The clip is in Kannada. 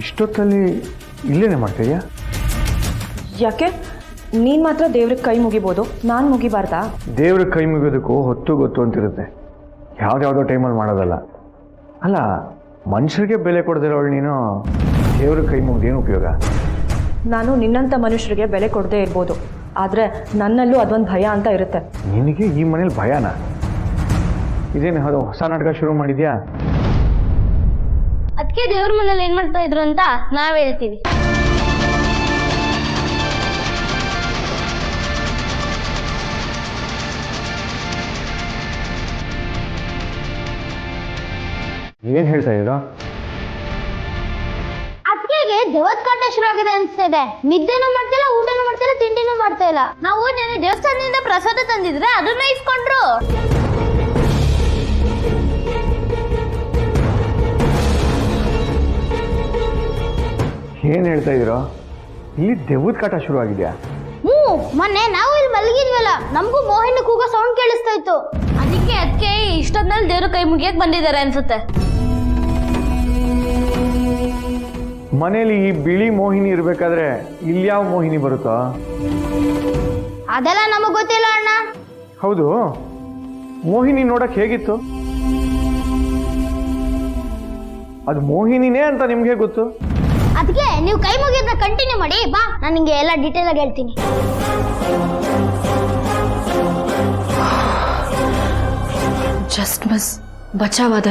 ಇಷ್ಟೊತ್ತಲ್ಲಿ ಇಲ್ಲೇನೆ ಮಾಡ್ತೀಯಾ? ಯಾಕೆ ನೀನು ಮಾತ್ರ ದೇವ್ರಿಗೆ ಕೈ ಮುಗಿಬೋದು, ನಾನು ಮುಗಿಬಾರ್ದಾ? ದೇವ್ರಿಗೆ ಕೈ ಮುಗಿಯೋದಕ್ಕೂ ಹೊತ್ತು ಗೊತ್ತು ಅಂತಿರುತ್ತೆ, ಯಾವುದ್ಯಾವುದೋ ಟೈಮಲ್ಲಿ ಮಾಡೋದಲ್ಲ. ಅಲ್ಲ, ಮನುಷ್ಯರಿಗೆ ಬೆಲೆ ಕೊಡದಿರೋಳು ನೀನು ದೇವ್ರಿಗೆ ಕೈ ಮುಗಿದೇನು ಉಪಯೋಗ? ನಾನು ನಿನ್ನಂಥ ಮನುಷ್ಯರಿಗೆ ಬೆಲೆ ಕೊಡದೇ ಇರ್ಬೋದು, ಆದರೆ ನನ್ನಲ್ಲೂ ಅದೊಂದು ಭಯ ಅಂತ ಇರುತ್ತೆ. ನಿನಗೆ ಈ ಮನೇಲಿ ಭಯನ? ಇದೇನು ಅದು ಹೊಸ ನಾಟಕ ಶುರು ಮಾಡಿದ್ಯಾ? ಅದಕ್ಕೆ ದೇವ್ರ ಮನೇಲಿ ಏನ್ ಮಾಡ್ತಾ ಇದ್ರು ಅಂತ ನಾವ್ ಹೇಳ್ತೀವಿ. ಏನ್ ಹೇಳ್ತಾ ಇದ್ದೀರಾ? ಅದಕ್ಕೆ ದೇವತ್ ಕಾಟ ಶುರು ಆಗಿದೆ ಅನ್ಸ್ತಿದೆ. ನಿದ್ದೆನೂ ಮಾಡ್ತಿಲ್ಲ, ಊಟನೂ ಮಾಡ್ತಿಲ್ಲ, ತಿಂಡಿನೂ ಮಾಡ್ತಾ ಇಲ್ಲ. ನಾವು ದೇವಸ್ಥಾನದಿಂದ ಪ್ರಸಾದ ತಂದಿದ್ರೆ ಅದನ್ನ ಇಸ್ಕೊಂಡ್ರು. ಏನ್ ಹೇಳ್ತಾ ಇದ್ದೀರಾ? ಇಲ್ಲಿ ದೆವ್ವದ ಕಾಟ ಶುರು ಆಗಿದ್ಯಾ? ಮೊನ್ನೆ ನಾವು ಇಲ್ಲಿ ಮಲಗಿದ್ವಲ್ಲ, ನಮಗೂ ಮೋಹಿನಿ ಕೂಗೋ ಸೌಂಡ್ ಕೇಳಿಸ್ತಾ ಇತ್ತು. ಅದಕ್ಕೆ ಇಷ್ಟೊತ್ನಲ್ಲಿ ದೇವ್ರ ಕೈ ಮುಗಿಯಕ್ ಬಂದಿದ್ದಾರೆ ಅನ್ಸುತ್ತೆ. ಮನೇಲಿ ಈ ಬಿಳಿ ಮೋಹಿನಿ ಇರ್ಬೇಕಾದ್ರೆ ಇಲ್ಲಿ ಯಾವ ಮೋಹಿನಿ ಬರುತ್ತೋ? ಅದೆಲ್ಲ ನಮಗ್ ಗೊತ್ತಿಲ್ಲ ಅಣ್ಣ. ಹೌದು, ಮೋಹಿನಿ ನೋಡಕ್ ಹೇಗಿತ್ತು? ಅದು ಮೋಹಿನಿನೇ ಅಂತ ನಿಮ್ಗೆ ಗೊತ್ತು? ಅದಕ್ಕೆ ನೀವು ಕೈ ಮುಗಿಯೋದನ್ನ ಕಂಟಿನ್ಯೂ ಮಾಡಿ ಬಾ, ನಾನು ನಿಂಗೆ ಎಲ್ಲ ಡೀಟೇಲ್ ಆಗಿ ಹೇಳ್ತೀನಿ. Just miss, ಬಚಾವಾದ.